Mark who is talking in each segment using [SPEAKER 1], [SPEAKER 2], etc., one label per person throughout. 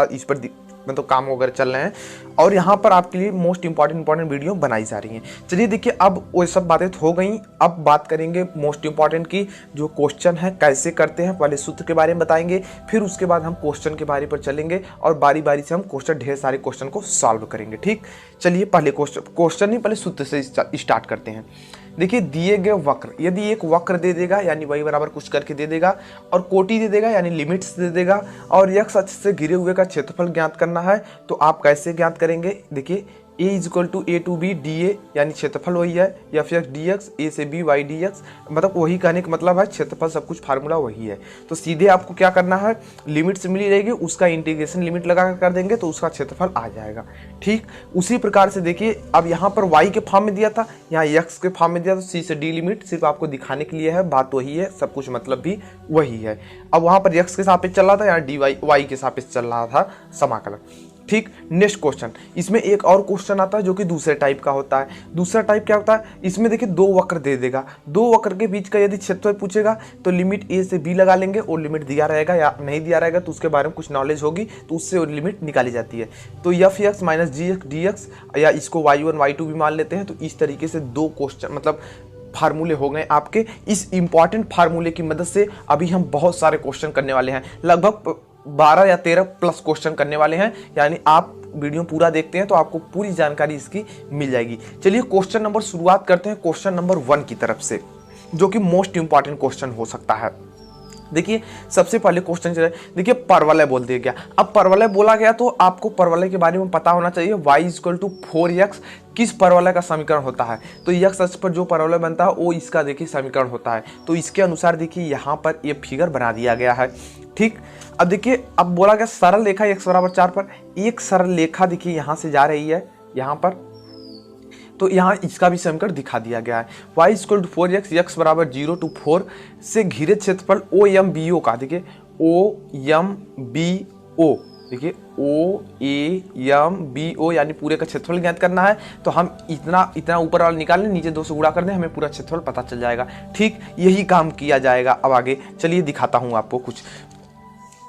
[SPEAKER 1] इस पर मतलब काम वगैरह चल रहे हैं और यहाँ पर आपके लिए मोस्ट इंपॉर्टेंट वीडियो बनाई जा रही हैं। चलिए देखिए, अब वो सब बातें हो गई, अब बात करेंगे मोस्ट इंपॉर्टेंट की जो क्वेश्चन है कैसे करते हैं। पहले सूत्र के बारे में बताएंगे, फिर उसके बाद हम क्वेश्चन के बारे पर चलेंगे और बारी बारी से हम क्वेश्चन, ढेर सारे क्वेश्चन को सॉल्व करेंगे। ठीक, चलिए पहले क्वेश्चन नहीं, पहले सूत्र से स्टार्ट करते हैं। देखिए, दिए गए वक्र, यदि एक वक्र दे देगा यानी y बराबर कुछ करके दे देगा और कोटि दे देगा यानी लिमिट्स दे देगा और x अक्ष से घिरे हुए का क्षेत्रफल ज्ञात करना है, तो आप कैसे ज्ञात करेंगे। देखिए, a = a to b dA यानी क्षेत्रफल वही है, या फिर dx a से b y dx, मतलब वही कहने का मतलब है क्षेत्रफल सब कुछ फार्मूला वही है। तो सीधे आपको क्या करना है, लिमिट्स मिली रहेगी, उसका इंटीग्रेशन लिमिट लगा कर देंगे तो उसका क्षेत्रफल आ जाएगा। ठीक, उसी प्रकार से देखिए, अब यहाँ पर y के फॉर्म में दिया था, यहाँ x के फॉर्म में दिया, तो c से d लिमिट सिर्फ आपको दिखाने के लिए है, बात वही है, सब कुछ मतलब भी वही है। अब वहाँ पर x के सापेक्ष चल रहा था, यहाँ dy y के सापेक्ष चल रहा था समाकलन। ठीक, नेक्स्ट क्वेश्चन, इसमें एक और क्वेश्चन आता है जो कि दूसरे टाइप का होता है। दूसरा टाइप क्या होता है, इसमें देखिए दो वक्र दे देगा, दो वक्र के बीच का यदि क्षेत्रफल पूछेगा तो लिमिट a से b लगा लेंगे, और लिमिट दिया रहेगा या नहीं दिया रहेगा तो उसके बारे में कुछ नॉलेज होगी तो उससे लिमिट निकाली जाती है। तो f(x - gx dx) या इसको y1 y2 भी मान लेते हैं। तो इस तरीके से दो क्वेश्चन मतलब फार्मूले हो गए आपके। इस इंपॉर्टेंट फार्मूले की मदद से अभी हम बहुत सारे क्वेश्चन करने वाले हैं, लगभग 12 या 13 प्लस क्वेश्चन करने वाले हैं, यानी आप वीडियो पूरा देखते हैं तो आपको पूरी जानकारी इसकी मिल जाएगी। चलिए क्वेश्चन नंबर शुरुआत करते हैं क्वेश्चन नंबर 1 की तरफ से, जो कि मोस्ट इंपॉर्टेंट क्वेश्चन हो सकता है। देखिए, सबसे पहले क्वेश्चन चले, देखिए परवलय बोल दिया गया। अब परवलय बोला गया तो आपको परवलय के बारे में पता होना चाहिए। y = 4x किस परवलय का समीकरण होता है, तो x अक्ष पर जो परवलय बनता है वो इसका देखिए समीकरण होता है। तो इसके अनुसार देखिए यहाँ पर ये फिगर बना दिया गया है। ठीक, अब देखिए, अब बोला गया सरल रेखा x = 4 पर, एक सरल रेखा देखिए यहाँ से जा रही है यहाँ पर, तो यहाँ इसका भी समीकरण दिखा दिया गया है। y = 4x, x = 0 to 4 से घिरे क्षेत्रफल OMBO का, देखिए OMBO, देखिए OAMBO यानी पूरे का क्षेत्रफल ज्ञात करना है। तो हम इतना ऊपर वाला निकाल लें, नीचे 2 से गुणा कर दें, हमें पूरा क्षेत्रफल पता चल जाएगा। ठीक, यही काम किया जाएगा। अब आगे चलिए दिखाता हूँ आपको कुछ।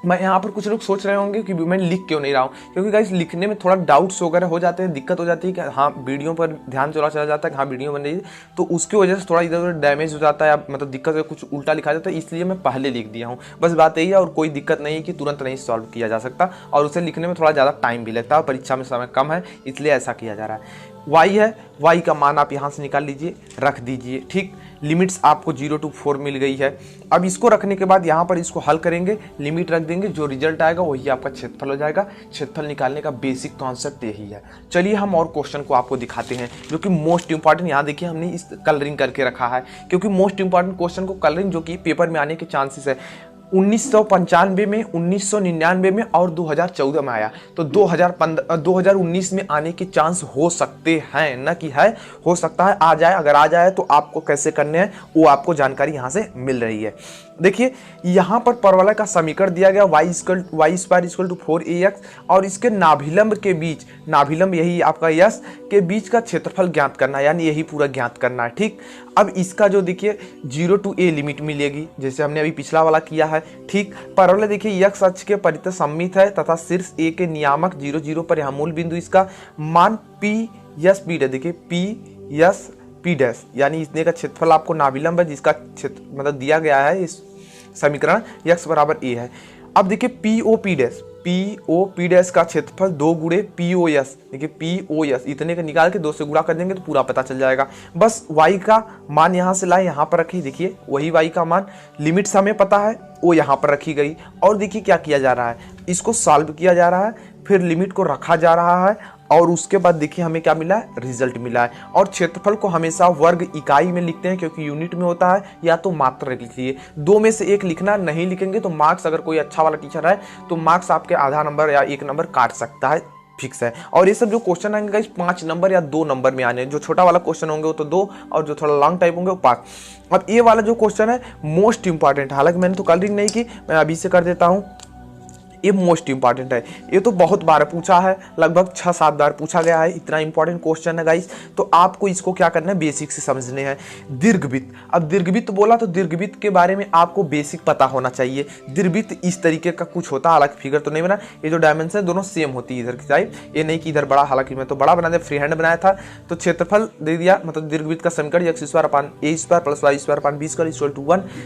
[SPEAKER 1] मैं यहाँ पर कुछ लोग सोच रहे होंगे कि मैं लिख क्यों नहीं रहा हूँ, क्योंकि गाइस लिखने में थोड़ा डाउट्स वगैरह हो जाते हैं, दिक्कत हो जाती है कि हाँ वीडियो पर ध्यान चला जाता है कि हाँ वीडियो बन रही है, तो उसकी वजह से थोड़ा इधर उधर डैमेज हो जाता है, मतलब दिक्कत है, कुछ उल्टा लिखा जाता है, इसलिए मैं पहले लिख दिया हूँ। बस बात यही है, और कोई दिक्कत नहीं है कि तुरंत नहीं सॉल्व किया जा सकता, और उसे लिखने में थोड़ा ज़्यादा टाइम भी लगता है, परीक्षा में समय कम है इसलिए ऐसा किया जा रहा है। y है, y का मान आप यहाँ से निकाल लीजिए, रख दीजिए। ठीक, लिमिट्स आपको 0 to 4 मिल गई है। अब इसको रखने के बाद यहाँ पर इसको हल करेंगे, लिमिट रख देंगे, जो रिजल्ट आएगा वही आपका क्षेत्रफल हो जाएगा। क्षेत्रफल निकालने का बेसिक कॉन्सेप्ट यही है। चलिए हम और क्वेश्चन को आपको दिखाते हैं जो कि मोस्ट इंपॉर्टेंट, यहाँ देखिए हमने इस कलरिंग करके रखा है, क्योंकि मोस्ट इंपॉर्टेंट क्वेश्चन को कलरिंग जो कि पेपर में आने के चांसेस है। 1995 में, 1999 में और 2014 में आया, तो 2019 में आने के चांस हो सकते हैं, न कि है, हो सकता है आ जाए। अगर आ जाए तो आपको कैसे करने हैं वो आपको जानकारी यहाँ से मिल रही है। देखिए, यहाँ पर परवलय का समीकरण दिया गया y² = 4ax, और इसके नाभिलंब के बीच, नाभिलंब यही आपका यस के बीच का क्षेत्रफल ज्ञात करना है, यानी यही पूरा ज्ञात करना है। ठीक, अब इसका जो देखिए 0 to a लिमिट मिलेगी, जैसे हमने अभी पिछला वाला किया है। ठीक, परवलय देखिए x अक्ष के परितः सममित है तथा शीर्ष a के नियामक 0 0 पर यहाँ मूल बिंदु, इसका मान P(S)P', देखिए P(S)P', यानी इसने का क्षेत्रफल आपको नाभिलंब है जिसका क्षेत्र मतलब दिया गया है, इस समीकरण x = a है। अब देखिए POP' का क्षेत्रफल 2 गुणे POS, देखिए POS इतने का निकाल के 2 से गुणा कर देंगे तो पूरा पता चल जाएगा। बस y का मान यहाँ से लाए, यहाँ पर रखिए, देखिए वही y का मान, लिमिट्स हमें पता है वो यहाँ पर रखी गई। और देखिए क्या किया जा रहा है, इसको सॉल्व किया जा रहा है, फिर लिमिट को रखा जा रहा है, और उसके बाद देखिए हमें क्या मिला है, रिजल्ट मिला है। और क्षेत्रफल को हमेशा वर्ग इकाई में लिखते हैं क्योंकि यूनिट में होता है, या तो मात्रा लिखिए, 2 में से एक लिखना, नहीं लिखेंगे तो मार्क्स, अगर कोई अच्छा वाला टीचर है तो मार्क्स आपके आधा नंबर या 1 नंबर काट सकता है, फिक्स है। और ये सब जो क्वेश्चन आएंगे गाइस 5 नंबर या 2 नंबर में आने, जो छोटा वाला क्वेश्चन होंगे वो तो 2, और जो थोड़ा लॉन्ग टाइप होंगे वो 5। अब ये वाला जो क्वेश्चन है मोस्ट इंपॉर्टेंट, हालांकि मैंने तो कलरिंग नहीं की, मैं अभी से कर देता हूँ। ये मोस्ट इंपॉर्टेंट है, ये तो बहुत बार पूछा है, लगभग 6-7 बार पूछा गया है, इतना इंपॉर्टेंट क्वेश्चन है गाइस। तो आपको इसको क्या करना है, बेसिक से समझने हैं। दीर्घवृत्त, अब दीर्घवृत्त बोला तो दीर्घवृत्त के बारे में आपको बेसिक पता होना चाहिए। दीर्घवृत्त इस तरीके का कुछ होता है, हालांकि फिगर तो नहीं बना, ये जो डायमेंशन दोनों सेम होती है इधर की साइड, ये नहीं कि इधर बड़ा, हालांकि मैं तो बड़ा बना दिया, फ्री हैंड बनाया था। तो क्षेत्रफल दे दिया, मतलब दीर्घवृत्त का समीकरण x² + y² 20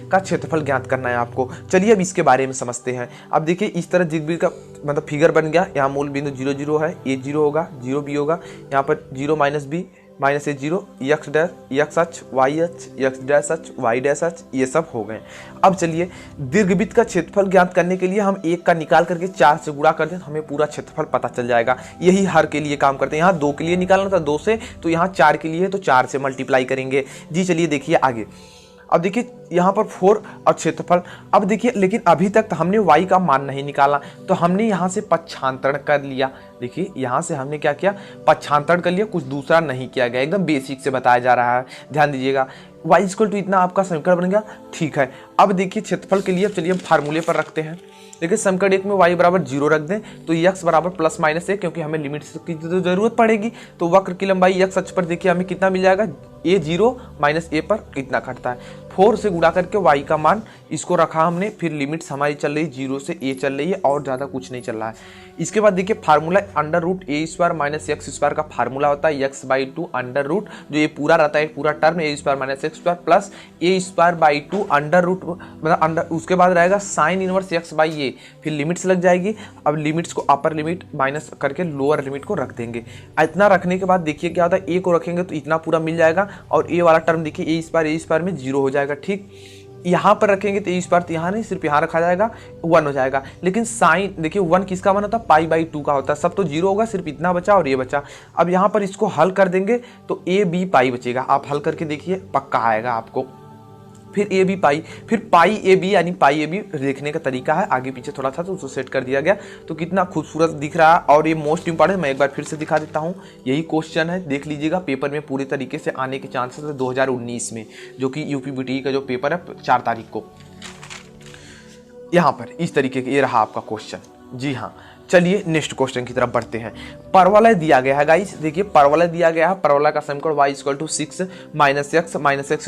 [SPEAKER 1] का क्षेत्रफल ज्ञात करना है आपको। चलिए अब इसके बारे में समझते हैं। अब देखिए इस तरह दीर्घवृत्त का मतलब फिगर बन गया, यहाँ मूल बिंदु 0 0 है, a 0 होगा, 0 b होगा, यहाँ पर 0 - b -a 0, x dash, x अक्ष, y अक्ष, x डैश अक्ष, y डैश अक्ष, ये सब हो गए। अब चलिए दीर्घवृत्त का क्षेत्रफल ज्ञात करने के लिए हम 1 का निकाल करके 4 से गुणा कर दें, हमें पूरा क्षेत्रफल पता चल जाएगा। यही हर के लिए काम करते हैं। यहाँ 2 के लिए निकालना था 2 से, तो यहाँ 4 के लिए तो 4 से मल्टीप्लाई करेंगे जी। चलिए देखिए आगे। अब देखिए यहाँ पर 4 और क्षेत्रफल। अब देखिए लेकिन अभी तक तो हमने y का मान नहीं निकाला, तो हमने यहाँ से पक्षांतरण कर लिया। देखिए यहाँ से हमने क्या किया, पक्षांतरण कर लिया, कुछ दूसरा नहीं किया गया, एकदम बेसिक से बताया जा रहा है, ध्यान दीजिएगा। y = इतना आपका समीकरण बन गया, ठीक है। अब देखिए क्षेत्रफल के लिए चलिए हम फार्मूले पर रखते हैं। देखिए समीकरण 1 में y = 0 रख दें, तो x = ±a, क्योंकि हमें लिमिट की तो जरूरत पड़ेगी। तो वक्र की लंबाई x अक्ष पर देखिए हमें कितना मिल जाएगा, a 0 - a पर इतना कटता है। 4 से गुणा करके y का मान इसको रखा हमने, फिर लिमिट्स हमारी चल रही 0 से a चल रही है, और ज़्यादा कुछ नहीं चल रहा है। इसके बाद देखिए फार्मूला √a² - x² का फार्मूला होता है x/2 √, जो ये पूरा रहता है, पूरा term a² - x² plus a² √, मतलब उसके बाद रहेगा sin 1 x/a, फिर लिमिट्स लग जाएगी। अब लिमिट्स को अपर लिमिट माइनस करके लोअर लिमिट को रख देंगे। इतना रखने के बाद देखिए क्या होता है, a को रखेंगे तो इतना पूरा मिल जाएगा, और a वाला टर्म देखिए a² में 0 हो जाएगा, ठीक। यहाँ पर रखेंगे तो a² तो यहाँ नहीं, सिर्फ यहाँ रखा जाएगा, 1 हो जाएगा। लेकिन साइन देखिए 1 किसका मान होता है, π/2 का होता है, सब तो 0 होगा, सिर्फ इतना बचा और ये बचा। अब यहाँ पर इसको हल कर देंगे तो a b π बचेगा, आप हल करके देखिए पक्का आएगा आपको। फिर a b π, फिर π/a b यानी π/a b लिखने का तरीका है, आगे पीछे थोड़ा था तो उसको सेट कर दिया गया, तो कितना खूबसूरत दिख रहा है। और ये मोस्ट इंपॉर्टेंट, मैं एक बार फिर से दिखा देता हूँ, यही क्वेश्चन है, देख लीजिएगा, पेपर में पूरी तरीके से आने के चांसेस है 2019 में, जो कि यूपीबीटी का जो पेपर है 4 तारीख को। यहाँ पर इस तरीके का ये रहा आपका क्वेश्चन। जी हाँ, चलिए नेक्स्ट क्वेश्चन की तरफ बढ़ते हैं। परवलय दिया गया है गाइस, देखिए परवलय दिया गया है, परवलय का समीकरण y = 6 - x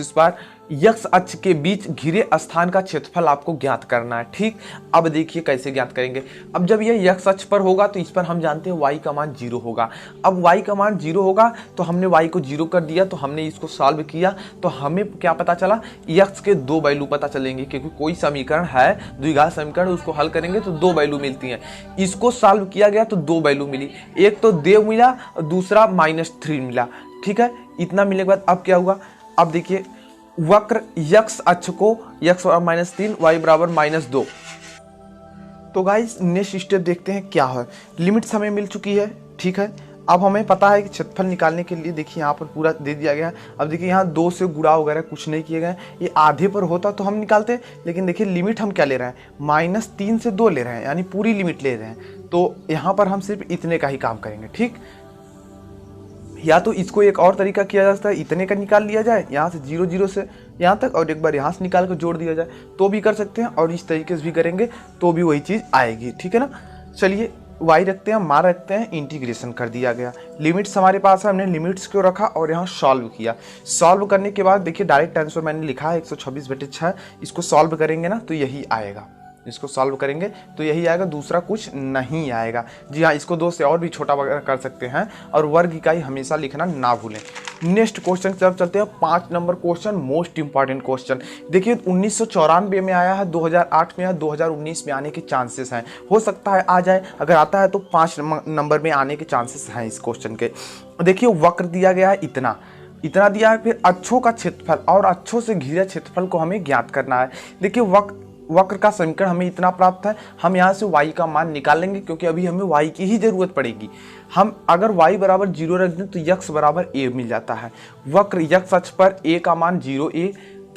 [SPEAKER 1] - x², x अक्ष के बीच घिरे स्थान का क्षेत्रफल आपको ज्ञात करना है, ठीक। अब देखिए कैसे ज्ञात करेंगे। अब जब ये x अक्ष पर होगा तो इस पर हम जानते हैं y का मान 0 होगा। अब y का मान 0 होगा तो हमने y को 0 कर दिया, तो हमने इसको सॉल्व किया तो हमें क्या पता चला, x के 2 वैल्यू पता चलेंगे, क्योंकि कोई समीकरण है द्विघात समीकरण, उसको हल करेंगे तो 2 वैल्यू मिलती हैं। इसको सॉल्व किया गया तो 2 वैल्यू मिली, एक तो देव मिला और दूसरा -3 मिला, ठीक है। इतना मिलने के बाद अब क्या हुआ, अब देखिए वक्र x अक्ष को x = -3 y = -2। तो गाइस नेक्स्ट स्टेप देखते हैं क्या है। लिमिट्स हमें मिल चुकी है, ठीक है। अब हमें पता है कि क्षेत्रफल निकालने के लिए देखिए यहाँ पर पूरा दे दिया गया है। अब देखिए यहाँ 2 से गुणा वगैरह कुछ नहीं किए गए, ये आधे पर होता तो हम निकालते, लेकिन देखिए लिमिट हम क्या ले रहे हैं, -3 से 2 ले रहे हैं, यानी पूरी लिमिट ले रहे हैं। तो यहाँ पर हम सिर्फ इतने का ही काम करेंगे, ठीक। या तो इसको एक और तरीका किया जा सकता है, इतने का निकाल लिया जाए यहाँ से 0 0 से यहाँ तक, और एक बार यहाँ से निकाल कर जोड़ दिया जाए, तो भी कर सकते हैं, और इस तरीके से भी करेंगे तो भी वही चीज़ आएगी, ठीक है ना। चलिए y रखते हैं, मान रखते हैं, इंटीग्रेशन कर दिया गया। लिमिट्स हमारे पास है, हमने लिमिट्स क्यों रखा और यहाँ सॉल्व किया। सॉल्व करने के बाद देखिए डायरेक्ट आंसर मैंने लिखा है 126/6, इसको सॉल्व करेंगे ना तो यही आएगा, इसको सॉल्व करेंगे तो यही आएगा, दूसरा कुछ नहीं आएगा। जी हाँ, इसको 2 से और भी छोटा कर सकते हैं, और वर्ग इकाई हमेशा लिखना ना भूलें। नेक्स्ट क्वेश्चन की तरफ चलते हैं, 5 number question, most important question. देखिए 1994 में आया है, 2008 में या 2019 में आने के चांसेस हैं, हो सकता है आ जाए, अगर आता है तो 5 नंबर में आने के चांसेस हैं इस क्वेश्चन के। देखिए वक्र दिया गया है, इतना दिया है, फिर अक्षों का क्षेत्रफल और अक्षों से घिरे क्षेत्रफल को हमें ज्ञात करना है। देखिए वक्र का समीकरण हमें इतना प्राप्त है, हम यहाँ से y का मान निकाल लेंगे, क्योंकि अभी हमें y की ही जरूरत पड़ेगी। हम अगर y = 0 रख दें तो x = a मिल जाता है। वक्र x अक्ष पर a का मान 0a,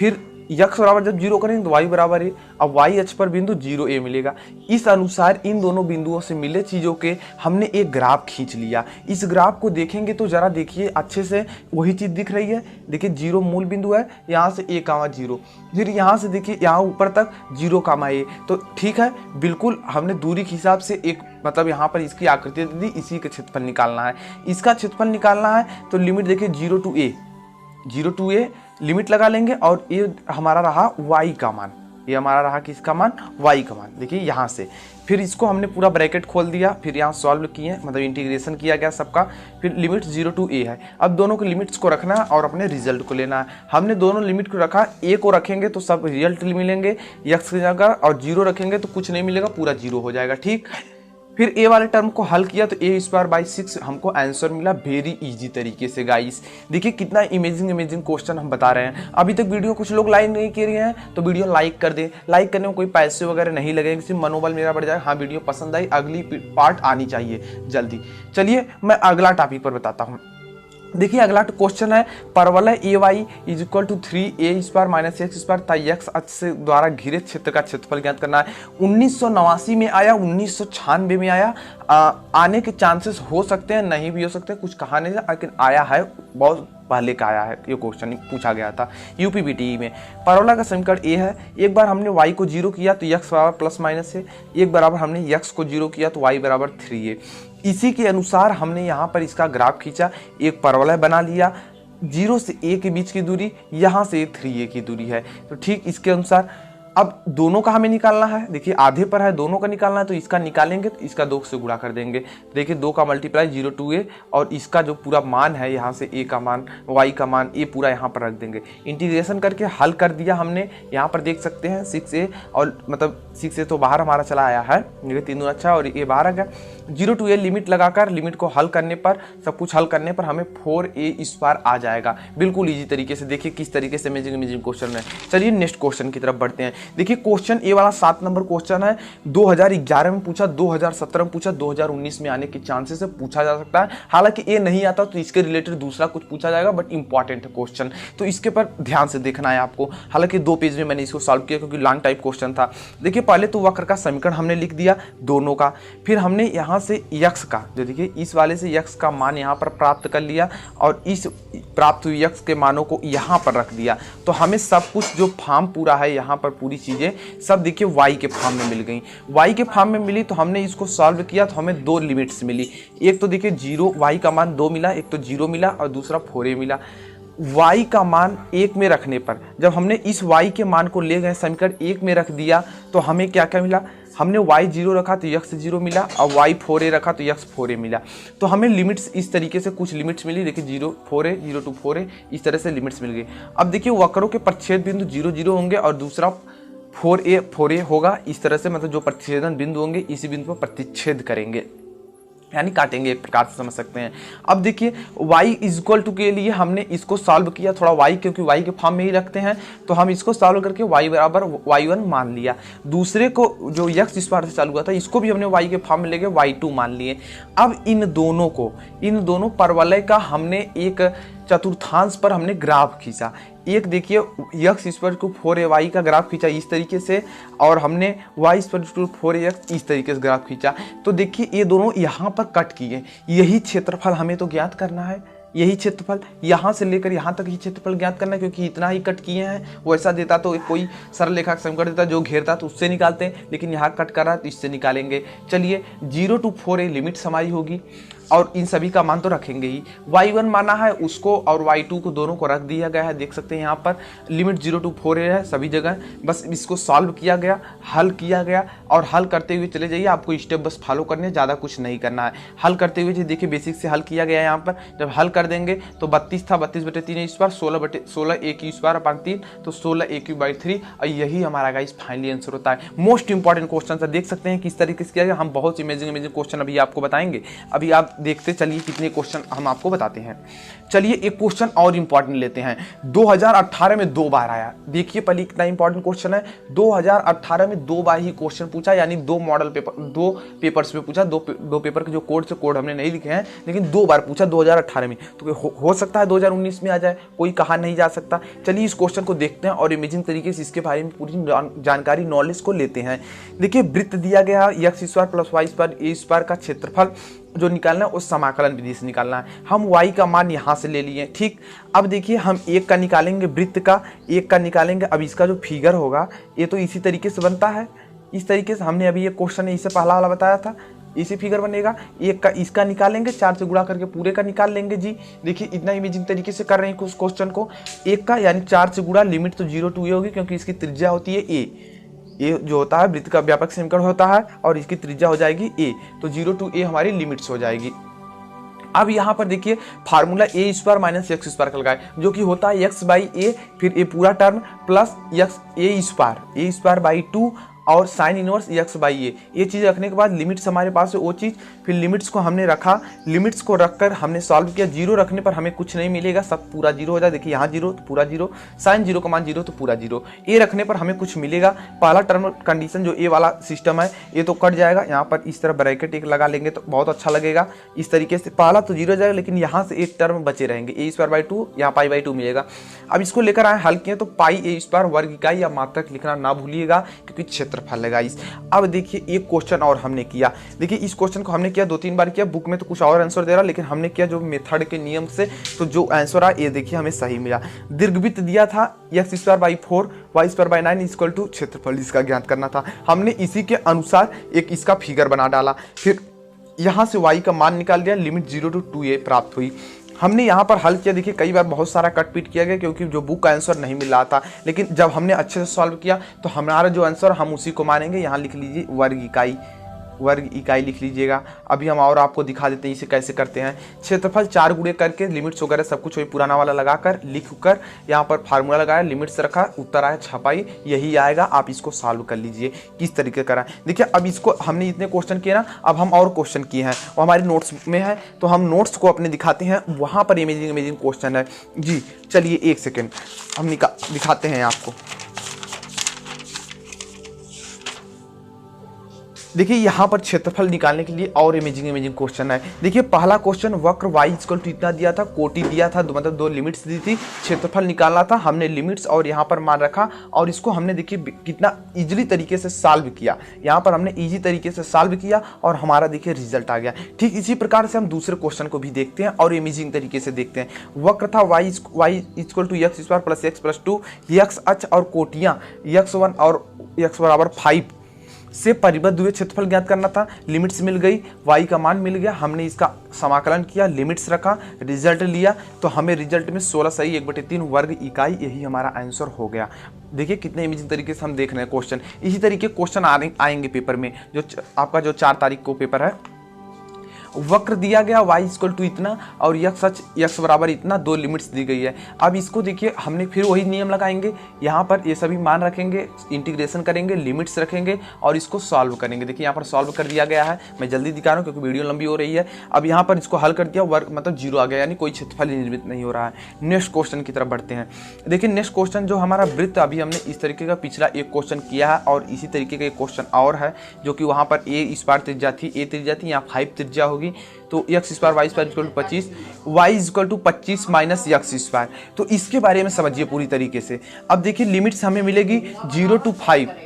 [SPEAKER 1] फिर यक्स बराबर जब 0 करेंगे तो वाई बराबर ए, अब वाई अक्ष पर बिंदु 0 a मिलेगा। इस अनुसार इन दोनों बिंदुओं से मिले चीज़ों के हमने एक ग्राफ खींच लिया। इस ग्राफ को देखेंगे तो जरा देखिए अच्छे से, वही चीज़ दिख रही है। देखिए 0 मूल बिंदु है, यहाँ से a, 0, फिर यहाँ से देखिए यहाँ ऊपर तक 0, a, तो ठीक है, बिल्कुल हमने दूरी के हिसाब से एक मतलब यहाँ पर इसकी आकृति दे दी, इसी का क्षेत्रफल निकालना है। इसका क्षेत्रफल निकालना है तो लिमिट देखिए 0 to a लिमिट लगा लेंगे, और ये हमारा रहा y का मान, ये हमारा रहा किसका मान, y का मान। देखिए यहाँ से फिर इसको हमने पूरा ब्रैकेट खोल दिया, फिर यहाँ सॉल्व किए, मतलब इंटीग्रेशन किया गया सबका, फिर लिमिट 0 to a है। अब दोनों के लिमिट्स को रखना है और अपने रिजल्ट को लेना है। हमने दोनों लिमिट को रखा, a को रखेंगे तो सब रिजल्ट मिलेंगे x की जगह, और 0 रखेंगे तो कुछ नहीं मिलेगा, पूरा 0 हो जाएगा। ठीक, फिर a वाले टर्म को हल किया तो a² 6 हमको आंसर मिला वेरी इजी तरीके से। गाइस देखिए कितना इमेजिंग क्वेश्चन हम बता रहे हैं। अभी तक वीडियो कुछ लोग लाइक नहीं कर रहे हैं तो वीडियो लाइक कर दें। लाइक करने में कोई पैसे वगैरह नहीं लगेंगे, सिर्फ मनोबल मेरा बढ़ जाए। हाँ, वीडियो पसंद आई, अगली पार्ट आनी चाहिए जल्दी। चलिए मैं अगला टॉपिक पर बताता हूँ। देखिए अगला क्वेश्चन है, परवलय a y is equal to 3a² - x² तथा x अक्ष से द्वारा घिरे क्षेत्र का क्षेत्रफल ज्ञात करना है। 1989 में आया, 1996 में आया। आने के चांसेस हो सकते हैं, नहीं भी हो सकते, कुछ कहा नहीं, लेकिन आया है, बहुत पहले का आया है। ये क्वेश्चन पूछा गया था यूपीपीटी में। परवलय का समीकरण ए है, एक बार हमने y को 0 किया तो x बराबर ± है, एक बराबर हमने x को 0 किया तो y बराबर 3a। इसी के अनुसार हमने यहाँ पर इसका ग्राफ खींचा, एक परवलय बना लिया। 0 से a के बीच की दूरी, यहाँ से 3a की दूरी है, तो ठीक इसके अनुसार अब दोनों का हमें निकालना है। देखिए आधे पर है, दोनों का निकालना है, तो इसका निकालेंगे तो इसका 2 से गुणा कर देंगे। देखिए 2 का मल्टीप्लाई 0 to a, और इसका जो पूरा मान है यहाँ से a का मान, y का मान, ये पूरा यहाँ पर रख देंगे। इंटीग्रेशन करके हल कर दिया हमने। यहाँ पर देख सकते हैं 6a, और मतलब 6a तो बाहर हमारा चला आया है, 3 अच्छा, और ये बाहर आ गया। 0 to a लिमिट लगाकर, लिमिट को हल करने पर, सब कुछ हल करने पर हमें 4a² आ जाएगा। बिल्कुल ईजी तरीके से। देखिए किस तरीके से इमेजिंग क्वेश्चन है। चलिए नेक्स्ट क्वेश्चन की तरफ बढ़ते हैं। देखिए क्वेश्चन ए वाला 7 नंबर क्वेश्चन है, 2011 में पूछा, 2017 में पूछा, 2019 में आने के चांसेस है, पूछा जा सकता है। हालांकि ए नहीं आता तो इसके रिलेटेड दूसरा कुछ पूछा जाएगा, बट इंपॉर्टेंट है क्वेश्चन, तो इसके पर ध्यान से देखना है आपको। हालांकि 2 पेज में मैंने इसको सॉल्व किया क्योंकि लॉन्ग टाइप क्वेश्चन था। देखिए पहले तो वक्र का समीकरण हमने लिख दिया दोनों का, फिर हमने यहाँ से यक्स का, जो देखिए इस वाले से यक्स का मान यहाँ पर प्राप्त कर लिया, और इस प्राप्त हुई यक्स के मानों को यहाँ पर रख दिया। तो हमें सब कुछ जो फॉर्म पूरा है यहाँ पर, पूरी चीजें सब देखिए y के फॉर्म में मिल गई। y के फॉर्म में मिली तो हमने इसको सॉल्व किया तो हमें 2 लिमिट्स मिली। एक तो देखिए 0, y का मान 2 मिला, एक तो 0 मिला, और दूसरा 4a मिला। y का मान 1 में रखने पर, जब हमने इस y के मान को ले गए समीकरण 1 में रख दिया तो हमें क्या क्या मिला, हमने y 0 रखा तो x 0 मिला, और y 4a रखा तो x 4a मिला। तो हमें लिमिट्स इस तरीके से कुछ लिमिट्स मिली। देखिए 0 4a 0 to 4a, इस तरह से लिमिट्स मिल गई। अब देखिए वक्रों के प्रतिच्छेद बिंदु 0 0 होंगे, और दूसरा 4a होगा। इस तरह से मतलब जो प्रतिच्छेदन बिंदु होंगे इसी बिंदु पर प्रतिच्छेद करेंगे, यानी काटेंगे, एक प्रकार से समझ सकते हैं। अब देखिए y = के लिए हमने इसको सॉल्व किया, थोड़ा y क्योंकि y के फॉर्म में ही रखते हैं, तो हम इसको सॉल्व करके y बराबर y1 मान लिया। दूसरे को जो x इस बार से चालू हुआ था, इसको भी हमने y के फॉर्म में लेके y2 मान लिए। अब इन दोनों परवलय का हमने एक चतुर्थांश पर हमने ग्राफ खींचा। एक देखिए x= 4ay का ग्राफ खींचा इस तरीके से, और हमने y= 4ax इस तरीके से ग्राफ खींचा। तो देखिए ये दोनों यहाँ पर कट किए, यही क्षेत्रफल हमें तो ज्ञात करना है, यही क्षेत्रफल यहाँ से लेकर यहाँ तक ही क्षेत्रफल ज्ञात करना है, क्योंकि इतना ही कट किए हैं। वैसा देता तो कोई सरल रेखा का समीकरण देता जो घेरता तो उससे निकालते हैं, लेकिन यहाँ कट कर रहा है तो इससे निकालेंगे। चलिए 0 to 4a लिमिट्स हमारी होगी, और इन सभी का मान तो रखेंगे ही। y1 माना है उसको, और y2 को, दोनों को रख दिया गया है। देख सकते हैं यहाँ पर लिमिट 0 to 4a है सभी जगह। बस इसको सॉल्व किया गया, हल किया गया, और हल करते हुए चले जाइए। आपको स्टेप बस फॉलो करने, ज़्यादा कुछ नहीं करना है। हल करते हुए देखिए बेसिक से हल किया गया यहाँ पर। जब हल कर देंगे तो 32 था, 32/3 इस बार, 16a³ 3, तो 16a³ 3, और यही हमारा गाइस फाइनली आंसर होता है। मोस्ट इंपॉर्टेंट क्वेश्चन है, देख सकते हैं किस तरीके से किया गया। हम बहुत इमेजिंग क्वेश्चन अभी आपको बताएंगे। अभी आप देखते चलिए कितने क्वेश्चन हम आपको बताते हैं। चलिए एक क्वेश्चन और इंपॉर्टेंट लेते हैं। 2018 में 2 बार आया। देखिए पहले कितना इंपॉर्टेंट क्वेश्चन है। 2018 में 2 बार ही क्वेश्चन पूछा, यानी 2 मॉडल पेपर, 2 पेपर्स में पूछा। दो पेपर के जो कोड हमने नहीं लिखे हैं, लेकिन 2 बार पूछा 2018 में। तो हो सकता है 2019 में आ जाए, कोई कहा नहीं जा सकता। चलिए इस क्वेश्चन को देखते हैं और इमेजिंग तरीके से इसके बारे में पूरी जानकारी, नॉलेज को लेते हैं। देखिए वृत्त दिया गया x square plus y square a square का क्षेत्रफल जो निकालना है उस समाकलन विधि से निकालना है। हम y का मान यहाँ से ले लिए, ठीक। अब देखिए हम एक का निकालेंगे, वृत्त का एक का निकालेंगे। अब इसका जो फिगर होगा ये तो इसी तरीके से बनता है। इस तरीके से हमने अभी ये क्वेश्चन इससे पहला वाला बताया था, इसी फिगर बनेगा। एक का इसका निकालेंगे, 4 से गुणा करके पूरे का निकाल लेंगे जी। देखिए इतना इमेजिंग तरीके से कर रहे हैं उस क्वेश्चन को। एक का यानी 4 से गुणा, लिमिट तो 0 to a होगी क्योंकि इसकी त्रिज्या होती है a। ये जो होता है वृत्त का व्यापक समीकरण होता है और इसकी त्रिज्या हो जाएगी a, तो 0 to a हमारी लिमिट्स हो जाएगी। अब यहाँ पर देखिए फार्मूला ए स्क्वायर माइनस एक्स स्क्वायर का लगाए, जो कि होता है एक्स बाई ए, फिर ए पूरा term plus x A square by 2 और साइन इनवर्स एक्स बाई ए। ये चीज़ रखने के बाद लिमिट्स हमारे पास है वो चीज़, फिर लिमिट्स को हमने रखा, लिमिट्स को रखकर हमने सॉल्व किया। 0 रखने पर हमें कुछ नहीं मिलेगा, सब पूरा 0 हो जाए। देखिए यहाँ 0 तो पूरा 0, साइन 0 का मान 0 तो पूरा 0। ए रखने पर हमें कुछ मिलेगा। पहला टर्म कंडीशन जो ए वाला सिस्टम है ये तो कट जाएगा। यहाँ पर इस तरह ब्रैकेट एक लगा लेंगे तो बहुत अच्छा लगेगा। इस तरीके से पहला तो 0 जाएगा, लेकिन यहाँ से एक टर्म बचे रहेंगे, ए स्क्वायर बाई 2, यहाँ पाई बाई 2 मिलेगा। अब इसको लेकर आए हल किए तो पाई ए स्क्वायर वर्ग इकाई या मात्रक लिखना ना भूलिएगा क्योंकि क्षेत्रफल है गाइस। अब देखिए एक क्वेश्चन और हमने किया। देखिए इस क्वेश्चन को हमने किया 2-3 बार किया, बुक में तो कुछ और आंसर दे रहा, लेकिन हमने किया जो मेथड के नियम से, तो जो आंसर आया ये देखिए हमें सही मिला। दीर्घवृत्त दिया था x square by 4 y square by 9 equal to क्षेत्रफल, इसका ज्ञात करना था। हमने इसी के अनुसार एक इसका फिगर बना डाला, फिर यहाँ से y का मान निकाल दिया, लिमिट 0 to 2a प्राप्त हुई। हमने यहाँ पर हल किया। देखिए कई बार बहुत सारा कट पीट किया गया क्योंकि जो बुक का आंसर नहीं मिल रहा था, लेकिन जब हमने अच्छे से सॉल्व किया तो हमारा जो आंसर हम उसी को मानेंगे। यहाँ लिख लीजिए वर्ग इकाई लिख लीजिएगा। अभी हम और आपको दिखा देते हैं इसे कैसे करते हैं। क्षेत्रफल 4 गुणे करके लिमिट्स वगैरह सब कुछ वही पुराना वाला लगाकर लिख कर यहाँ पर फार्मूला लगाया, लिमिट्स रखा, उत्तर आया, छपाई, यही आएगा। आप इसको सॉल्व कर लीजिए किस तरीके करा। देखिए अब इसको हमने इतने क्वेश्चन किए ना, अब हम और क्वेश्चन किए हैं वो हमारे नोट्स में है, तो हम नोट्स को अपने दिखाते हैं, वहाँ पर इमेजिंग क्वेश्चन है जी। चलिए 1 सेकेंड हम दिखाते हैं आपको। देखिए यहाँ पर क्षेत्रफल निकालने के लिए और इमेजिंग क्वेश्चन है। देखिए पहला क्वेश्चन वक्र y इक्वल टू इतना दिया था, कोटि दिया था, मतलब 2 लिमिट्स दी थी, क्षेत्रफल निकालना था। हमने लिमिट्स और यहाँ पर मान रखा और इसको हमने देखिए कितना इजीली तरीके से सॉल्व किया। यहाँ पर हमने इजी तरीके से सॉल्व किया और हमारा देखिए रिजल्ट आ गया। ठीक इसी प्रकार से हम दूसरे क्वेश्चन को भी देखते हैं और इमेजिंग तरीके से देखते हैं। वक्र था y equal to x square plus x plus 2, x अक्ष और कोटियाँ x1 और x बराबर 5 से परिबद्ध हुए क्षेत्रफल ज्ञात करना था। लिमिट्स मिल गई, y का मान मिल गया, हमने इसका समाकलन किया, लिमिट्स रखा, रिजल्ट लिया, तो हमें रिजल्ट में 16 सही 1/3 वर्ग इकाई, यही हमारा आंसर हो गया। देखिए कितने इमेजिंग तरीके से हम देख रहे हैं क्वेश्चन। इसी तरीके क्वेश्चन आएंगे पेपर में, जो आपका जो 4 तारीख को पेपर है। वक्र दिया गया y इक्वल टू इतना और x बराबर इतना, 2 लिमिट्स दी गई है। अब इसको देखिए हमने फिर वही नियम लगाएंगे, यहाँ पर ये सभी मान रखेंगे, इंटीग्रेशन करेंगे, लिमिट्स रखेंगे और इसको सॉल्व करेंगे। देखिए यहाँ पर सॉल्व कर दिया गया है, मैं जल्दी दिखा रहा हूँ क्योंकि वीडियो लंबी हो रही है। अब यहाँ पर इसको हल कर दिया, वर्ग मतलब 0 आ गया, यानी कोई क्षेत्रफल निर्मित नहीं हो रहा है। नेक्स्ट क्वेश्चन की तरफ बढ़ते हैं। देखिए नेक्स्ट क्वेश्चन जो हमारा वृत्त, अभी हमने इस तरीके का पिछला एक क्वेश्चन किया है और इसी तरीके का एक क्वेश्चन और है, जो कि वहाँ पर a स्क्वायर त्रिज्या थी, a त्रिज्या थी, यहाँ 5 त्रिज्या होगी, तो x square y square equal to 25, y equal to 25 minus x square. तो इसके बारे में समझिए पूरी तरीके से। अब देखिए लिमिट्स हमें मिलेगी 0 to 5।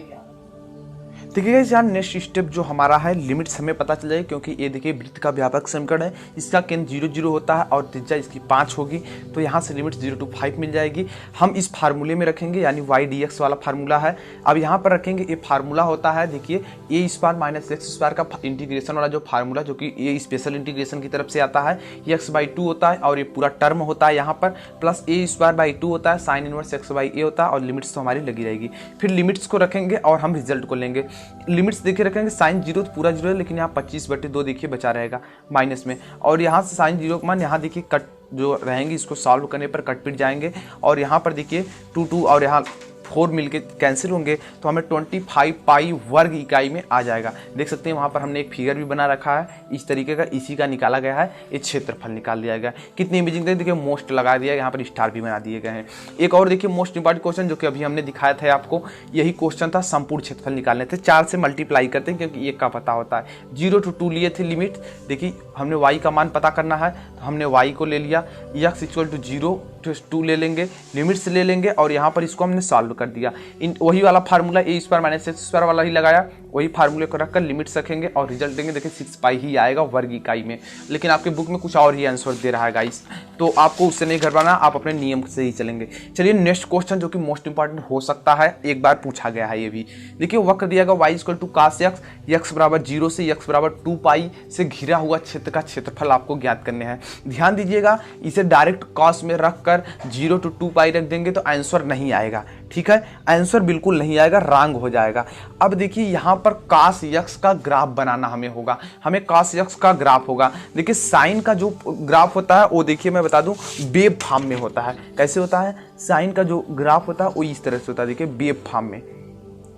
[SPEAKER 1] देखिएगा यार नेक्स्ट स्टेप जो हमारा है, लिमिट्स हमें पता चल जाएगी क्योंकि ये देखिए वृत्त का व्यापक समीकरण है, इसका केंद्र 0 0 होता है और त्रिज्या इसकी 5 होगी, तो यहाँ से लिमिट 0 to 5 मिल जाएगी। हम इस फार्मूले में रखेंगे, यानी y dx वाला फार्मूला है। अब यहाँ पर रखेंगे, ये फार्मूला होता है देखिए a square minus x square का इंटीग्रेशन वाला जो फार्मूला, जो कि ये स्पेशल इंटीग्रेशन की तरफ से आता है, x/2 होता है और ये पूरा टर्म होता है यहाँ पर, प्लस a स्क्वायर बाई 2 होता है, साइन इनवर्स x/a होता है और लिमिट्स तो हमारी लगी रहेगी। फिर लिमिट्स को रखेंगे और हम रिजल्ट को लेंगे। लिमिट्स देखिए रखेंगे, साइन 0 तो पूरा 0 है, लेकिन यहाँ 25/2 देखिए बचा रहेगा माइनस में, और यहाँ से साइन 0 का मान यहाँ देखिए कट जो रहेंगे, इसको सॉल्व करने पर कट पिट जाएंगे और यहाँ पर देखिए 2 2 और यहाँ 4 मिलके कैंसिल होंगे तो हमें 25 पाई वर्ग इकाई में आ जाएगा। देख सकते हैं वहाँ पर हमने एक फिगर भी बना रखा है इस तरीके का, इसी का निकाला गया है, ये क्षेत्रफल निकाल दिया गया। कितनी इमेजिंग देखिए मोस्ट लगा दिया, यहाँ पर स्टार भी बना दिए गए हैं। एक और देखिए मोस्ट इंपॉर्टेंट क्वेश्चन जो कि अभी हमने दिखाया था आपको, यही क्वेश्चन था, संपूर्ण क्षेत्रफल निकालने थे। 4 से मल्टीप्लाई करते हैं क्योंकि 1 का पता होता है। 0 to 2 लिए थे लिमिट, देखिए हमने y का मान पता करना है तो हमने y को ले लिया, x इक्वल टू 0 to 2 ले लेंगे, लिमिट्स ले लेंगे और यहाँ पर इसको हमने सॉल्व कर दिया। इन वही वाला formula a square minus x square वाला ही लगाया, वही फार्मूले को रखकर लिमिट्स रखेंगे और रिजल्ट देंगे। देखिए 6 पाई ही आएगा वर्ग इकाई में, लेकिन आपके बुक में कुछ और ही आंसर दे रहा है गाइस, तो आपको उससे नहीं घबराना, आप अपने नियम से ही चलेंगे। चलिए नेक्स्ट क्वेश्चन जो कि मोस्ट इंपॉर्टेंट हो सकता है, एक बार पूछा गया है ये भी। देखिए वक्र दिया गया y equal to cos x, x बराबर 0 से x बराबर 2 पाई से घिरा हुआ क्षेत्र का क्षेत्रफल आपको ज्ञात करने हैं। ध्यान दीजिएगा, इसे डायरेक्ट cos में रखकर 0 to 2 पाई रख देंगे तो आंसर नहीं आएगा, ठीक है, आंसर बिल्कुल नहीं आएगा, रॉन्ग हो जाएगा। अब देखिए यहाँ पर cos x का ग्राफ बनाना हमें होगा, हमें cos x का ग्राफ होगा। देखिए साइन का जो ग्राफ होता है वो देखिए मैं बता दूं वेव फॉर्म में होता है। कैसे होता है? साइन का जो ग्राफ होता है वो इस तरह से होता है, देखिए वेव फॉर्म में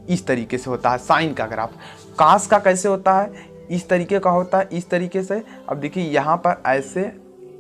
[SPEAKER 1] इस तरीके से होता है साइन का ग्राफ। cos का कैसे होता है? इस तरीके का होता है, इस तरीके से। अब देखिए यहाँ पर ऐसे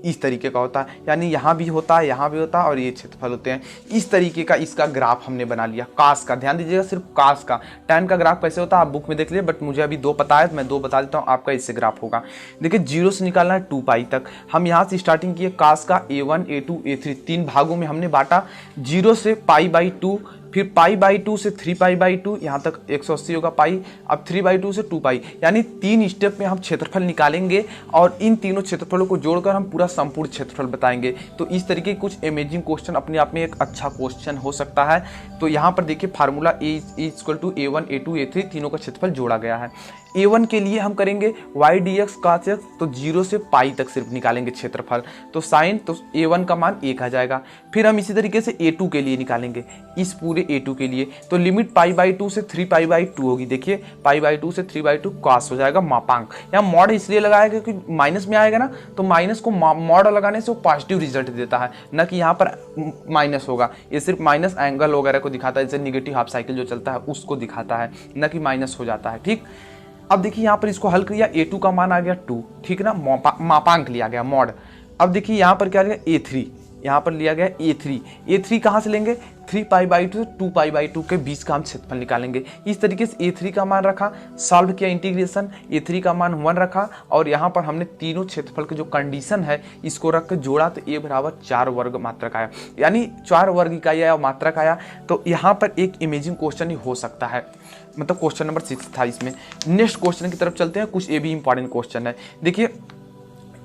[SPEAKER 1] इस तरीके का होता है, यानी यहाँ भी होता है, यहाँ भी होता है और ये क्षेत्रफल होते हैं। इस तरीके का इसका ग्राफ हमने बना लिया cos का। ध्यान दीजिएगा सिर्फ cos का, tan का ग्राफ कैसे होता है आप बुक में देख लीजिए, बट मुझे अभी 2 पता है तो मैं 2 बता देता हूँ, आपका इससे ग्राफ होगा। देखिए 0 से निकालना है 2 पाई तक। हम यहाँ से स्टार्टिंग किए, cos का a1 a2 a3 3 भागों में हमने बांटा, 0 से π/2, फिर π/2 से 3π/2, यहाँ तक 180 होगा पाई, अब 3/2 से 2 पाई, यानी 3 स्टेप में हम क्षेत्रफल निकालेंगे और इन तीनों क्षेत्रफलों को जोड़कर हम पूरा संपूर्ण क्षेत्रफल बताएंगे। तो इस तरीके के कुछ इमेजिंग क्वेश्चन अपने आप में एक अच्छा क्वेश्चन हो सकता है। तो यहाँ पर देखिए formula a equal to a1 a2 a3 तीनों का क्षेत्रफल जोड़ा गया है। a1 के लिए हम करेंगे y dx cos x, तो 0 से पाई तक सिर्फ निकालेंगे क्षेत्रफल, तो साइन, तो a1 का मान 1 आ जाएगा। फिर हम इसी तरीके से a2 के लिए निकालेंगे, इस पूरे a2 के लिए, तो लिमिट π/2 से 3π/2 होगी। देखिए π/2 से 3/2 cos हो जाएगा मापांक। यहाँ मॉड इसलिए लगाया क्योंकि माइनस में आएगा ना, तो माइनस को मॉड लगाने से वो पॉजिटिव रिजल्ट देता है, न कि यहाँ पर माइनस होगा। ये सिर्फ माइनस एंगल वगैरह को दिखाता है, जैसे निगेटिव हाफ साइकिल जो चलता है उसको दिखाता है, न कि माइनस हो जाता है, ठीक। अब देखिए यहाँ पर इसको हल किया, a2 का मान आ गया 2, ठीक ना, मापांक लिया गया मॉड। अब देखिए यहाँ पर क्या लिया, a3, यहाँ पर लिया गया a3 कहाँ से लेंगे, 3π/2 से 2π/2 के बीच का हम क्षेत्रफल निकालेंगे। इस तरीके से a3 का मान रखा, सॉल्व किया इंटीग्रेशन, a3 का मान 1 रखा और यहाँ पर हमने तीनों क्षेत्रफल के जो कंडीशन है इसको रख कर जोड़ा, तो a बराबर 4 वर्ग मात्रक आया, यानी 4 वर्ग इकाई आया, मात्रक आया। तो यहाँ पर एक इमेजिंग क्वेश्चन ही हो सकता है, मतलब क्वेश्चन नंबर 6 था इसमें। नेक्स्ट क्वेश्चन की तरफ चलते हैं, कुछ ये भी इंपॉर्टेंट क्वेश्चन है। देखिए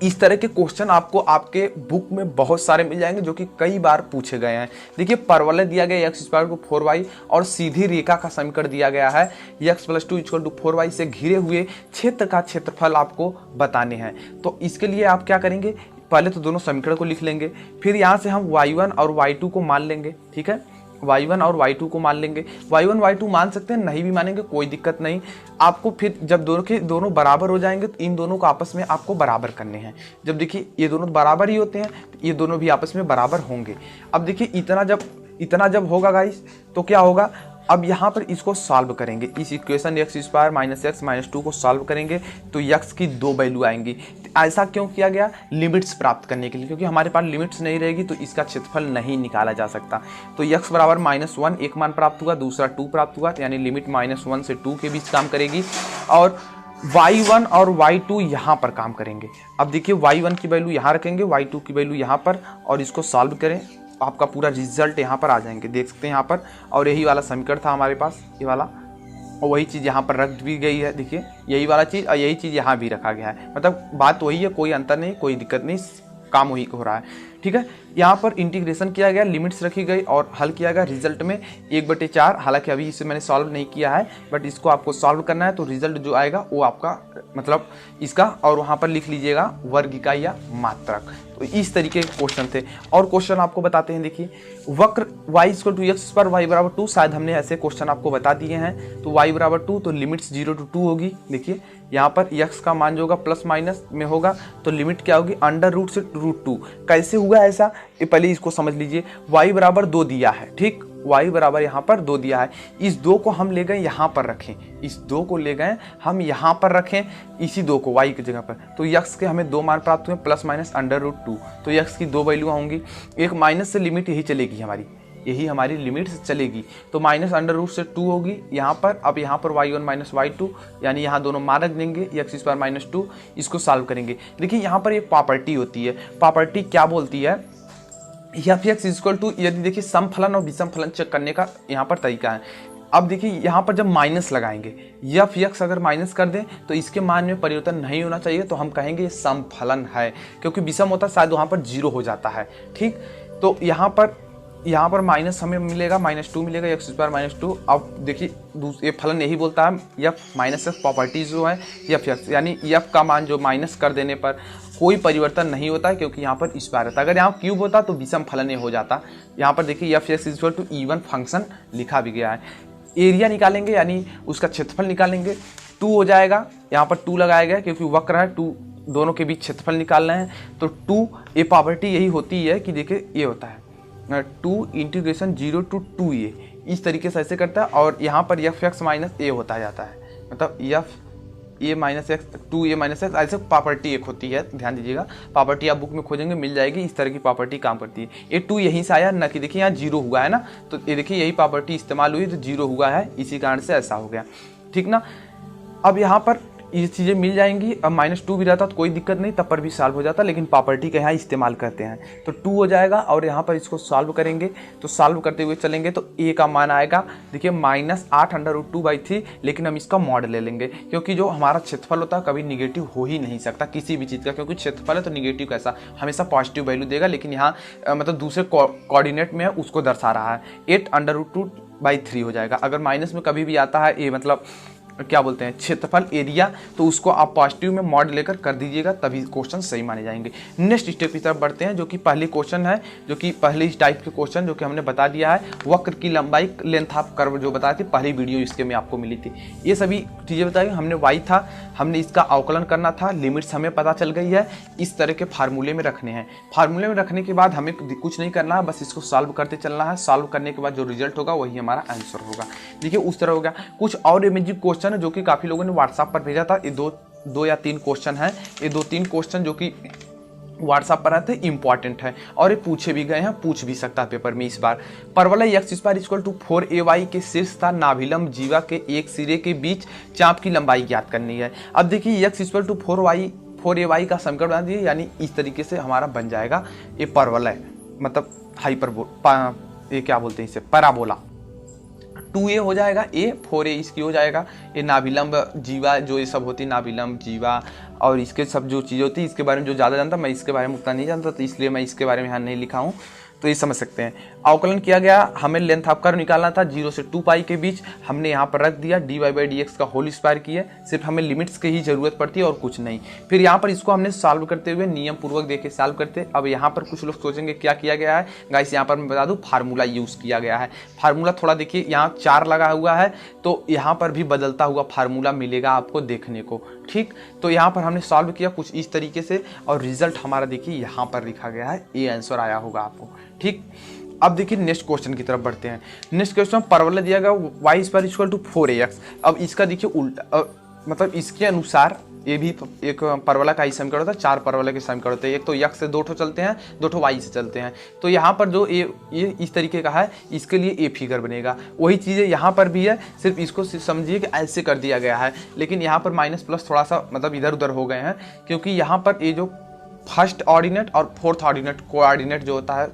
[SPEAKER 1] इस तरह के क्वेश्चन आपको आपके बुक में बहुत सारे मिल जाएंगे जो कि कई बार पूछे गए हैं। देखिए परवलय दिया गया x स्क्वायर को 4y और सीधी रेखा का समीकरण दिया गया है x + 2 = 4y से घिरे हुए क्षेत्र का क्षेत्रफल आपको बताने हैं। तो इसके लिए आप क्या करेंगे, पहले तो दोनों समीकरण को लिख लेंगे, फिर यहाँ से हम y1 और y2 को मान लेंगे, ठीक है, y1 और y2 को मान लेंगे। y1 y2 मान सकते हैं, नहीं भी मानेंगे कोई दिक्कत नहीं। आपको फिर जब दोनों बराबर हो जाएंगे तो इन दोनों को आपस में आपको बराबर करने हैं। जब देखिए ये दोनों बराबर ही होते हैं तो ये दोनों भी आपस में बराबर होंगे। अब देखिए इतना जब होगा गाइस तो क्या होगा, अब यहाँ पर इसको सॉल्व करेंगे, इस इक्वेशन x² - x - 2 को सॉल्व करेंगे तो x की 2 वैल्यू आएंगी। ऐसा क्यों किया गया, लिमिट्स प्राप्त करने के लिए, क्योंकि हमारे पास लिमिट्स नहीं रहेगी तो इसका क्षेत्रफल नहीं निकाला जा सकता। तो x बराबर -1 एक मान प्राप्त हुआ, दूसरा 2 प्राप्त हुआ, यानी लिमिट -1 से 2 के बीच काम करेगी और y1 और y2 यहाँ पर काम करेंगे। अब देखिए y1 की वैल्यू यहाँ रखेंगे, y2 की वैल्यू यहाँ पर, और इसको सॉल्व करें, आपका पूरा रिजल्ट यहाँ पर आ जाएंगे, देख सकते हैं यहाँ पर। और यही वाला समीकरण था हमारे पास, ये वाला, और वही चीज़ यहाँ पर रख भी गई है, देखिए यही वाला चीज़ और यही चीज़ यहाँ भी रखा गया है, मतलब बात वही है, कोई अंतर नहीं, कोई दिक्कत नहीं, काम वही हो रहा है, ठीक है। यहाँ पर इंटीग्रेशन किया गया, लिमिट्स रखी गई और हल किया गया, रिजल्ट में 1/4। हालांकि अभी इसे मैंने सॉल्व नहीं किया है, बट इसको आपको सॉल्व करना है, तो रिजल्ट जो आएगा वो आपका मतलब इसका, और वहाँ पर लिख लीजिएगा वर्ग इकाई या मात्रक। तो इस तरीके के क्वेश्चन थे। और क्वेश्चन आपको बताते हैं, देखिए वक्र y = x पर y = 2, शायद हमने ऐसे क्वेश्चन आपको बता दिए हैं। तो y = 2, तो लिमिट्स 0 to 2 होगी। देखिए यहाँ पर x का मान जो होगा प्लस माइनस में होगा, तो लिमिट क्या होगी, √√ से √2। कैसे हुआ ऐसा, ये पहले इसको समझ लीजिए। y = 2 दिया है, ठीक, y बराबर यहाँ पर 2 दिया है। इस 2 को हम ले गए यहाँ पर रखें, इस 2 को ले गए हम यहाँ पर रखें, इसी 2 को y की जगह पर, तो x के हमें 2 मान प्राप्त हुए प्लस माइनस √2। तो x की 2 वैल्यू होंगी, एक माइनस से लिमिट यही चलेगी हमारी, यही हमारी लिमिट से चलेगी। तो माइनस √2 से 2 होगी यहाँ पर। अब यहाँ पर y1 माइनस y2, यानी यहाँ दोनों मान रख देंगे, x² - 2, इसको सॉल्व करेंगे। देखिए यहाँ पर एक प्रॉपर्टी होती है, प्रॉपर्टी क्या बोलती है, f(x) यदि देखिए सम फलन और विषम फलन चेक करने का यहाँ पर तरीका है। अब देखिए यहाँ पर जब माइनस लगाएंगे, f(x) अगर माइनस कर दें तो इसके मान में परिवर्तन नहीं होना चाहिए, तो हम कहेंगे ये सम फलन है, क्योंकि विषम होता शायद वहाँ पर 0 हो जाता है। ठीक, तो यहाँ पर माइनस हमें मिलेगा, -2 मिलेगा, x² - 2। अब देखिए ये फलन यही बोलता है f(-x) प्रॉपर्टी जो है f(x), यानी f का मान जो माइनस कर देने पर कोई परिवर्तन नहीं होता है, क्योंकि यहाँ पर स्क्वायर होता है। अगर यहाँ क्यूब होता तो विषम फलन हो जाता। यहाँ पर देखिए f(x) even फंक्शन लिखा भी गया है। एरिया निकालेंगे, यानी उसका क्षेत्रफल निकालेंगे, 2 हो जाएगा, यहाँ पर 2 लगाया गया क्योंकि वक्र है, 2 दोनों के बीच क्षेत्रफल निकालना है। तो 2 ये प्रॉपर्टी यही होती है कि देखिए ये होता है 2 इंटीग्रेशन 0 to 2a, इस तरीके से ऐसे करता है। और यहाँ पर f(x) - a होता जाता है, मतलब f(a-x) 2a-x, ऐसे प्रॉपर्टी एक होती है, ध्यान दीजिएगा। प्रॉपर्टी आप बुक में खोजेंगे मिल जाएगी, इस तरह की प्रॉपर्टी काम करती है। ये 2 यहीं से आया ना, कि देखिए यहाँ 0 हुआ है ना, तो ये देखिए यही प्रॉपर्टी इस्तेमाल हुई, तो 0 हुआ है, इसी कारण से ऐसा हो गया। ठीक ना, अब यहाँ पर ये चीज़ें मिल जाएंगी। अब -2 भी रहता तो कोई दिक्कत नहीं, तब पर भी सॉल्व हो जाता, लेकिन प्रॉपर्टी का यहाँ इस्तेमाल करते हैं। तो 2 हो जाएगा, और यहाँ पर इसको सॉल्व करेंगे, तो सॉल्व करते हुए चलेंगे तो a का मान आएगा, देखिए -8√2/3, लेकिन हम इसका मॉड ले लेंगे, क्योंकि जो हमारा क्षेत्रफल होता है कभी निगेटिव हो ही नहीं सकता किसी भी चीज़ का, क्योंकि क्षेत्रफल है तो निगेटिव कैसा, हमेशा पॉजिटिव वैल्यू देगा। लेकिन यहाँ मतलब दूसरे कोऑर्डिनेट में है, उसको दर्शा रहा है, 8√2/3 हो जाएगा। अगर माइनस में कभी भी आता है ये मतलब क्या बोलते हैं क्षेत्रफल, एरिया, तो उसको आप पॉजिटिव में मॉड लेकर कर दीजिएगा, तभी क्वेश्चन सही माने जाएंगे। नेक्स्ट स्टेप की तरफ बढ़ते हैं, जो कि पहले क्वेश्चन है, जो कि पहले इस टाइप के क्वेश्चन जो कि हमने बता दिया है। वक्र की लंबाई, लेंथ ऑफ कर्व जो बताई थी, पहली वीडियो इसके में आपको मिली थी। ये सभी चीज़ें बताई, हमने y था, हमने इसका अवकलन करना था, लिमिट्स हमें पता चल गई है, इस तरह के फार्मूले में रखने हैं। फार्मूले में रखने के बाद हमें कुछ नहीं करना है, बस इसको सॉल्व करते चलना है। सॉल्व करने के बाद जो रिजल्ट होगा वही हमारा आंसर होगा। देखिए उस तरह हो गया। कुछ और इमेजिक क्वेश्चन है जो कि काफ़ी लोगों ने व्हाट्सएप पर भेजा था, ये दो या तीन क्वेश्चन हैं, ये 2-3 क्वेश्चन जो कि व्हाट्सएप पर आते इंपॉर्टेंट है, और ये पूछे भी गए हैं, पूछ भी सकता है पेपर में इस बार। परवलय x² = 4ay के शीर्ष था नाभिलंब जीवा के एक सिरे के बीच चाप की लंबाई ज्ञात करनी है। अब देखिए x = 4ay का समीकरण बना दिए, यानी इस तरीके से हमारा बन जाएगा ये परवलय, मतलब ये क्या बोलते हैं इसे, पैराबोला। 2a हो जाएगा, a 4a इसकी हो जाएगा। ये नाभिलंब जीवा जो ये सब होती है, नाभिलंब जीवा और इसके सब जो चीज़ होती है, इसके बारे में जो ज़्यादा जानता, मैं इसके बारे में उतना नहीं जानता, तो इसलिए मैं इसके बारे में यहाँ नहीं लिखा हूँ, तो ये समझ सकते हैं। अवकलन किया गया, हमें लेंथ ऑफ कर्व निकालना था 0 से 2π के बीच, हमने यहाँ पर रख दिया dy/dx का होल स्क्वायर किया, सिर्फ हमें लिमिट्स की ही जरूरत पड़ती है और कुछ नहीं। फिर यहाँ पर इसको हमने सॉल्व करते हुए नियम पूर्वक देखे सॉल्व करते। अब यहाँ पर कुछ लोग सोचेंगे क्या किया गया है गाइस, यहाँ पर मैं बता दूँ फार्मूला यूज़ किया गया है। फार्मूला थोड़ा देखिए, यहाँ 4 लगा हुआ है, तो यहाँ पर भी बदलता हुआ फार्मूला मिलेगा आपको देखने को। ठीक, तो यहाँ पर हमने सॉल्व किया कुछ इस तरीके से, और रिजल्ट हमारा देखिए यहाँ पर लिखा गया है, ये आंसर आया होगा आपको। ठीक, अब देखिए नेक्स्ट क्वेश्चन की तरफ बढ़ते हैं। नेक्स्ट क्वेश्चन परवलय दिया गया y² = 4ax। अब इसका देखिए उल्टा, मतलब इसके अनुसार ये भी एक परवलय का ही समीकरण होता है, 4 परवलय के समीकरण होते हैं। एक तो x से 2 ठो चलते हैं, 2 ठो y से चलते हैं। तो यहाँ पर जो ये इस तरीके का है, इसके लिए ए फिगर बनेगा। वही चीज़ें यहाँ पर भी है, सिर्फ इसको समझिए कि ऐसे कर दिया गया है, लेकिन यहाँ पर माइनस प्लस थोड़ा सा मतलब इधर उधर हो गए हैं, क्योंकि यहाँ पर ये जो फर्स्ट ऑर्डिनेट और फोर्थ ऑर्डिनेट कोऑर्डिनेट जो होता है,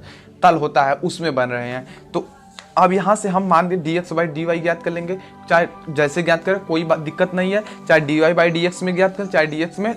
[SPEAKER 1] तल होता है, उसमें बन रहे हैं। तो अब यहाँ से हम मान के dx/dy ज्ञात कर लेंगे, चाहे जैसे ज्ञात करें कोई दिक्कत नहीं है, चाहे dy/dx में ज्ञात करें, चाहे dx में